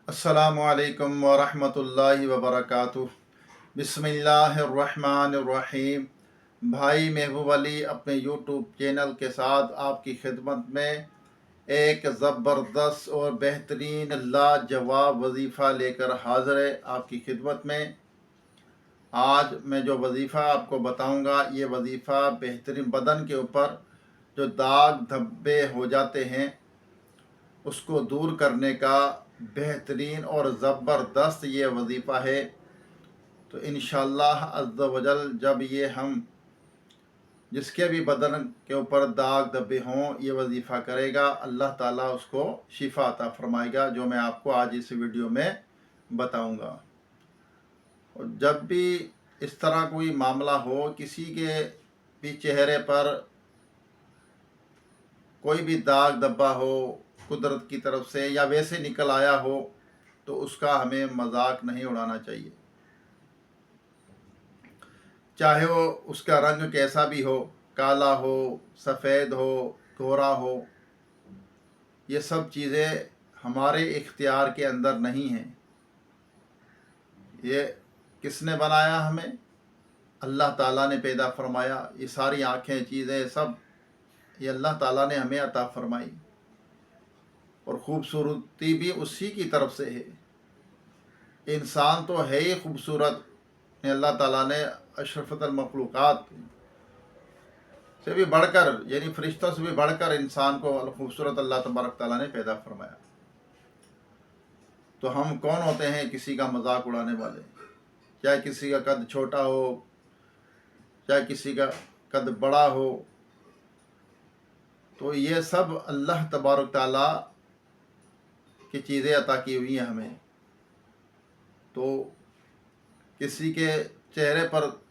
अस्सलामुअलैकुम वरहमतुल्लाहि वबरकातुह। बिस्मिल्लाहिर्रहमानिर्रहीम। भाई महबूब अली अपने यूट्यूब चैनल के साथ आपकी खिदमत में एक ज़बरदस्त और बेहतरीन लाजवाब वजीफ़ा लेकर हाज़िर है आपकी खिदमत में। आज मैं जो वजीफ़ा आपको बताऊंगा, ये वजीफ़ा बेहतरीन बदन के ऊपर जो दाग धब्बे हो जाते हैं उसको दूर करने का बेहतरीन और ज़बरदस्त ये वजीफ़ा है। तो इंशाअल्लाह अज़्ज़ वजल जब ये हम जिसके भी बदन के ऊपर दाग धब्बे हों ये वजीफ़ा करेगा, अल्लाह ताला उसको शिफा अता फरमाएगा, जो मैं आपको आज इस वीडियो में बताऊंगा। और जब भी इस तरह कोई मामला हो, किसी के भी चेहरे पर कोई भी दाग धब्बा हो कुदरत की तरफ से या वैसे निकल आया हो, तो उसका हमें मजाक नहीं उड़ाना चाहिए। चाहे वो उसका रंग कैसा भी हो, काला हो, सफ़ेद हो, गोरा हो, ये सब चीज़ें हमारे इख्तियार के अंदर नहीं हैं। ये किसने बनाया हमें? अल्लाह ताला ने पैदा फरमाया। ये सारी आँखें, चीज़ें सब ये अल्लाह ताला ने हमें अता फरमाई और ख़ूबसूरती भी उसी की तरफ से है। इंसान तो है ही खूबसूरत, अल्लाह ताला ने अशरफुल मखलूक़ात से भी बढ़कर, यानी फरिश्तों से भी बढ़कर इंसान को खूबसूरत अल्लाह तबारक ताला ने पैदा फरमाया। तो हम कौन होते हैं किसी का मजाक उड़ाने वाले? चाहे किसी का कद छोटा हो, चाहे किसी का कद बड़ा हो, तो ये सब अल्लाह तबारक ताला की चीज़ें अता की हुई हैं हमें। तो किसी के चेहरे पर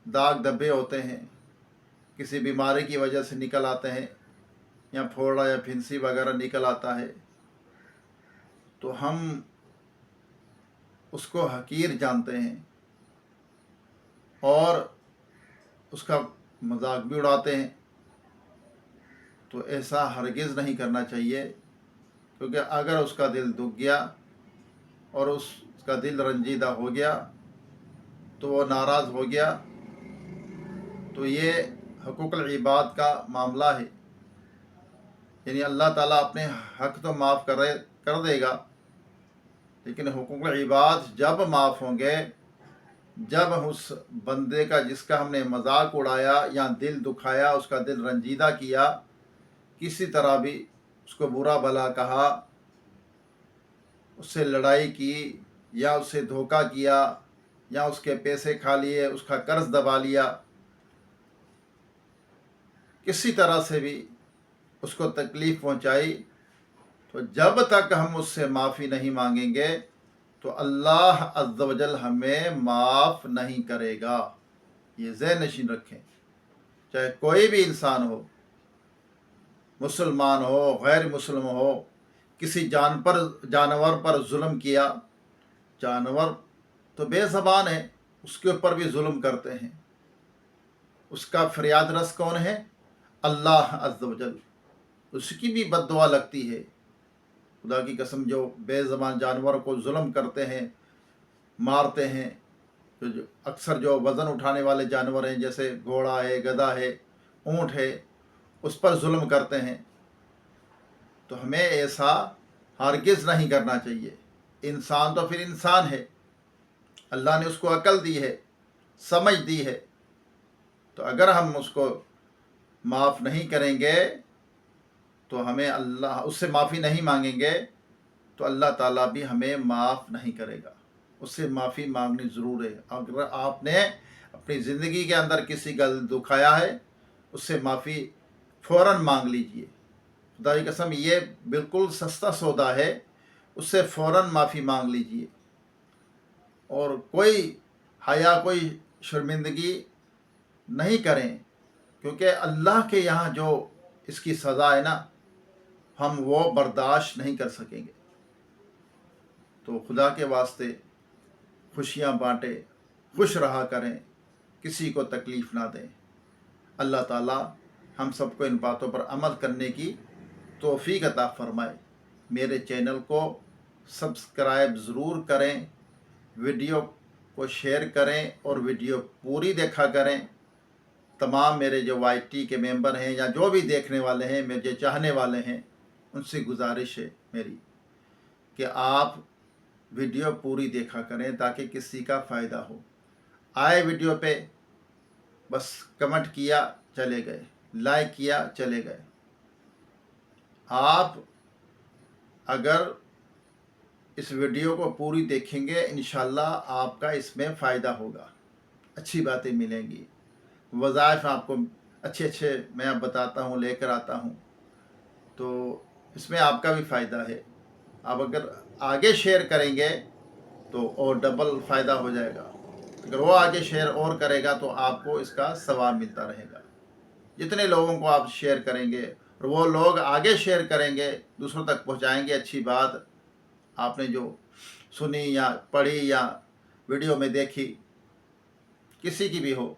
दाग धब्बे होते हैं, किसी बीमारी की वजह से निकल आते हैं, या फोड़ा या फिंसी वगैरह निकल आता है, तो हम उसको हकीर जानते हैं और उसका मजाक भी उड़ाते हैं। तो ऐसा हरगिज़ नहीं करना चाहिए, क्योंकि अगर उसका दिल दुख गया और उसका दिल रंजीदा हो गया, तो वो नाराज़ हो गया, तो ये हकूक़ुल इबाद का मामला है। यानी अल्लाह ताला अपने हक़ तो माफ़ कर देगा, लेकिन हुकूक़ुल इबाद जब माफ़ होंगे, जब उस बंदे का जिसका हमने मजाक उड़ाया या दिल दुखाया, उसका दिल रंजीदा किया, किसी तरह भी उसको बुरा भला कहा, उससे लड़ाई की या उससे धोखा किया या उसके पैसे खा लिए, उसका कर्ज दबा लिया, किसी तरह से भी उसको तकलीफ़ पहुंचाई, तो जब तक हम उससे माफ़ी नहीं मांगेंगे तो अल्लाह अज़्ज़ वजल हमें माफ़ नहीं करेगा। ये ज़हन नशीन रखें। चाहे कोई भी इंसान हो, मुसलमान हो, गैर मुस्लिम हो, किसी जानवर पर जुल्म किया, जानवर तो बेज़बान है, उसके ऊपर भी जुल्म करते हैं, उसका फरियाद रस कौन है? अल्लाह अज़्ज़ वजल। उसकी भी बद्दुआ लगती है। खुदा की कसम, जो बेज़बान जानवर को जुल्म करते हैं, मारते हैं, तो अक्सर जो वज़न उठाने वाले जानवर हैं, जैसे घोड़ा है, गधा है, ऊँट है, उस पर जुल्म करते हैं, तो हमें ऐसा हरगिज़ नहीं करना चाहिए। इंसान तो फिर इंसान है, अल्लाह ने उसको अकल दी है, समझ दी है, तो अगर हम उसको माफ़ नहीं करेंगे तो हमें अल्लाह उससे माफ़ी नहीं मांगेंगे तो अल्लाह ताला भी हमें माफ़ नहीं करेगा। उससे माफ़ी मांगनी ज़रूर है। अगर आपने अपनी ज़िंदगी के अंदर किसी का दिल दुखाया है, उससे माफ़ी फ़ौरन मांग लीजिए। खुदा की कसम, ये बिल्कुल सस्ता सौदा है, उससे फ़ौरन माफ़ी मांग लीजिए और कोई हया, कोई शर्मिंदगी नहीं करें, क्योंकि अल्लाह के यहाँ जो इसकी सज़ा है ना, हम वो बर्दाश्त नहीं कर सकेंगे। तो खुदा के वास्ते खुशियाँ बाँटें, खुश रहा करें, किसी को तकलीफ़ ना दें। अल्लाह ताला हम सबको इन बातों पर अमल करने की तौफ़ीक अता फ़रमाए। मेरे चैनल को सब्सक्राइब ज़रूर करें, वीडियो को शेयर करें और वीडियो पूरी देखा करें। तमाम मेरे जो YT के मेंबर हैं या जो भी देखने वाले हैं, मेरे चाहने वाले हैं, उनसे गुजारिश है मेरी कि आप वीडियो पूरी देखा करें ताकि किसी का फ़ायदा हो। आए वीडियो पे बस कमेंट किया चले गए, लाइक किया चले गए। आप अगर इस वीडियो को पूरी देखेंगे, इंशाल्लाह आपका इसमें फ़ायदा होगा, अच्छी बातें मिलेंगी, वज़ाइफ आपको अच्छे अच्छे मैं बताता हूँ, लेकर आता हूँ, तो इसमें आपका भी फ़ायदा है। आप अगर आगे शेयर करेंगे तो और डबल फ़ायदा हो जाएगा। अगर वो आगे शेयर और करेगा तो आपको इसका सवाब मिलता रहेगा। जितने लोगों को आप शेयर करेंगे और वो लोग आगे शेयर करेंगे, दूसरों तक पहुंचाएंगे अच्छी बात, आपने जो सुनी या पढ़ी या वीडियो में देखी, किसी की भी हो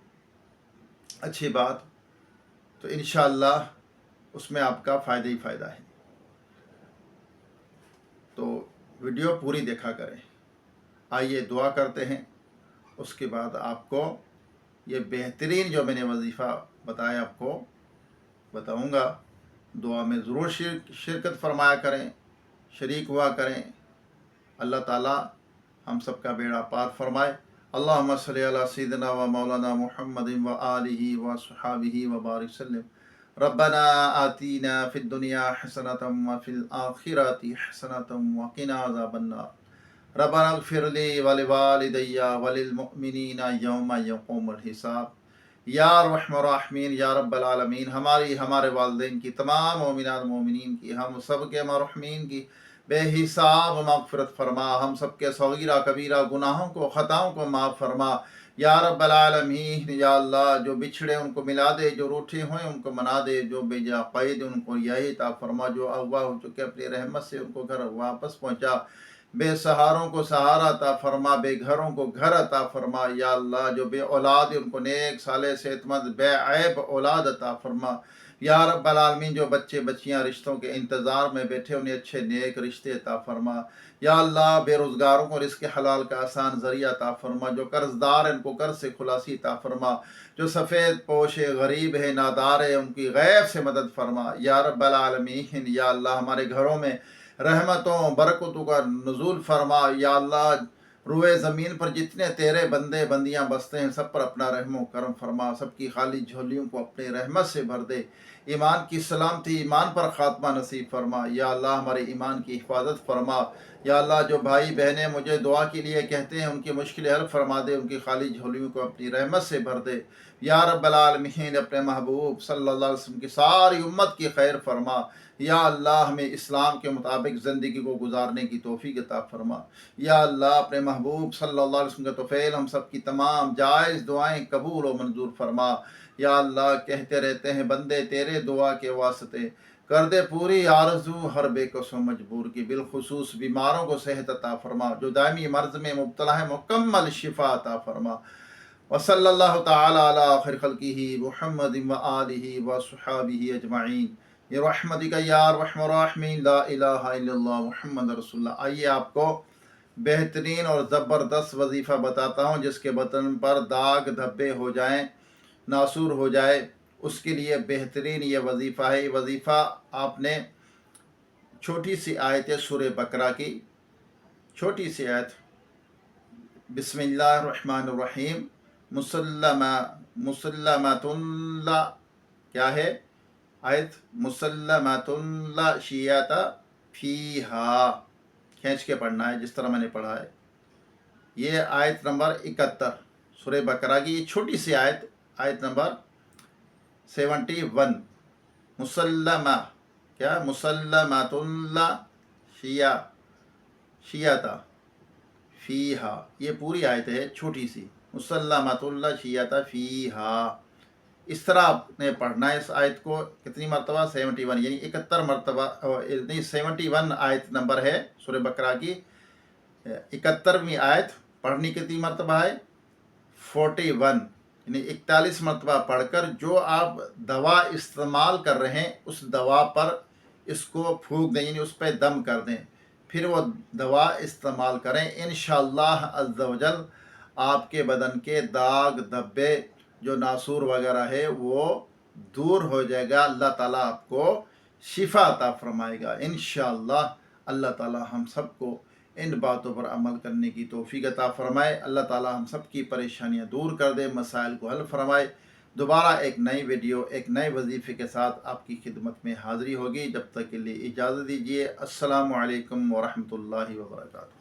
अच्छी बात, तो इंशाअल्लाह उसमें आपका फ़ायदा ही फ़ायदा है। तो वीडियो पूरी देखा करें। आइए दुआ करते हैं, उसके बाद आपको ये बेहतरीन जो मैंने वजीफ़ा बताया आपको बताऊंगा। दुआ में ज़रूर शिरकत फरमाया करें, शरीक हुआ करें। अल्लाह ताला हम सबका बेड़ा पार फरमाए। अल्लाहुम्मा सल्ली अला सय्यिदिना व मौलाना मुहम्मदिन व आलिहि व सहाबिहि व बारिक सल्लम। रब्बना आतीना फिद दुनिया हसनतम व फिल आखिरति हसनतम व क़िना अज़ाबन्नार। रब्बना इग़फ़िर ली व लिवालिदैया व लिलमुमिनीना यौमा यक़ूमुल हिसाब। या रहमान रहीम या रब्बल आलमीन, हमारे वालिदैन की, तमाम मोमिनात मोमिनीन की, हम सब के मरहूमीन की बेहिसाब मग़फ़िरत फरमा। हम सब के सगीरा कबीरा गुनाहों को, ख़ताओं को माफ़ फरमा या रब्बल आलमीन। या अल्लाह, जो बिछड़े उनको मिला दे, जो रूठे हुए उनको मना दे, जो बेजा क़ैद उनको यही ता फरमा, जो अगवा हो चुके अपनी रहमत से उनको घर वापस पहुँचा। बेसहारों को सहारा अता फरमा, बेघरों को घर अता फरमा। या अल्लाह, जो बे औलाद उनको नेक साले सेहतमंद बेऐब औलाद अता फरमा। या रब्बल आलमीन, जो बच्चे बच्चियां रिश्तों के इंतज़ार में बैठे, उन्हें अच्छे नेक रिश्ते अता फरमा। या अल्लाह, बेरोज़गारों को रिज़्क़ हलाल का आसान ज़रिया अता फरमा। जो कर्ज़दार हैं उनको कर्ज़ से खुलासी अता फरमा। जो सफ़ेद पोश है, गरीब है, नादार है, उनकी गैब से मदद फरमा या रब्बल आलमीन। या अल्लाह, हमारे घरों में रहमतों बरकतों का नुज़ूल फरमा। या अल्लाह, रुए ज़मीन पर जितने तेरे बंदे बंदियां बसते हैं, सब पर अपना रहमो करम फरमा। सबकी खाली झोलियों को अपने रहमत से भर दे। ईमान की सलामती, ईमान पर ख़ात्मा नसीब फरमा। या अल्लाह, हमारे ईमान की हिफाजत फरमा। या अल्लाह, जो भाई बहनें मुझे दुआ के लिए कहते हैं, उनकी मुश्किलें हल फरमा दे, उनकी खाली झोलियों को अपनी रहमत से भर दे। या रब्बल आलमीन, अपने महबूब सल्लल्लाहु अलैहि वसल्लम की सारी उम्मत की खैर फरमा। या अल्लाह, हमें इस्लाम के मुताबिक ज़िंदगी को गुजारने की तौफीक अता फरमा। या अल्लाह, अपने महबूब सल्लल्लाहु अलैहि वसल्लम का तोफ़ैल हम सब की तमाम जायज़ दुआएं कबूल और मंजूर फरमा। या अल्लाह, कहते रहते हैं बंदे तेरे दुआ के वास्ते कर दे पूरी आरज़ू हर बेकसो मजबूर की। बिलखुसूस बीमारों को सेहत अता फरमा, जो दायमी मर्ज़ में मुब्तला है मुकम्मल शिफा अता फरमा। व सल्लल्लाहु तआला अला खैर खल्क़िही मुहम्मदिन व आलिहि व सहाबिही अजमईन बिरहमतिका या अरहमर राहिमीन ला इलाहा इल्लल्लाह मुहम्मद रसूलुल्लाह। आइए आपको बेहतरीन और ज़बरदस्त वजीफ़ा बताता हूँ, जिसके बदन पर दाग धब्बे हो जाएं, नासूर हो जाए, उसके लिए बेहतरीन ये वजीफ़ा है। ये वजीफ़ा आपने छोटी सी आयत है सूरह बकरा की, छोटी सी आयत, बिस्मिल्लाहिर्रहमानिर्रहीम। मुसल्लमतुल्ला, क्या है आयत? मुसल्लमतुल्ला शियाता फीहा, खींच के पढ़ना है जिस तरह मैंने पढ़ा है। ये आयत नंबर 71 सूरह बकरा की, ये छोटी सी आयत, आयत नंबर 71। मुसल्लमा, क्या? मुसल्लमतुल्ला शियाता फीहा, ये पूरी आयत है छोटी सी। मुसल्लमतुल्ला शियाता फीहा, इस तरह आपने पढ़ना है इस आयत को। कितनी मरतबा? 71, यानी 71 मरतबा, नहीं 71 आयत नंबर है सूरह बकरा की। 71वीं आयत पढ़नी कितनी मरतबा है? 41, यानी 41 मरतबा पढ़कर जो आप दवा इस्तेमाल कर रहे हैं उस दवा पर इसको फूंक दें, यानी उस पर दम कर दें। پھر وہ دوا استعمال کریں، انشاءاللہ عز و جل آپ کے بدن کے داغ دھبے جو ناسور وغیرہ ہے وہ دور ہو جائے گا، اللہ تعالیٰ آپ کو شفا عطا فرمائے گا انشاءاللہ۔ اللہ تعالیٰ ہم سب کو ان باتوں پر عمل کرنے کی توفیق عطا فرمائے، اللہ تعالیٰ ہم سب کی پریشانیاں دور کر دے، مسائل کو حل فرمائے۔ دوبارہ ایک نئی ویڈیو ایک نئے وظیفے کے ساتھ آپ کی خدمت میں حاضری ہوگی، جب تک کے لیے اجازت دیجیے۔ السلام علیکم ورحمۃ اللہ وبرکاتہ۔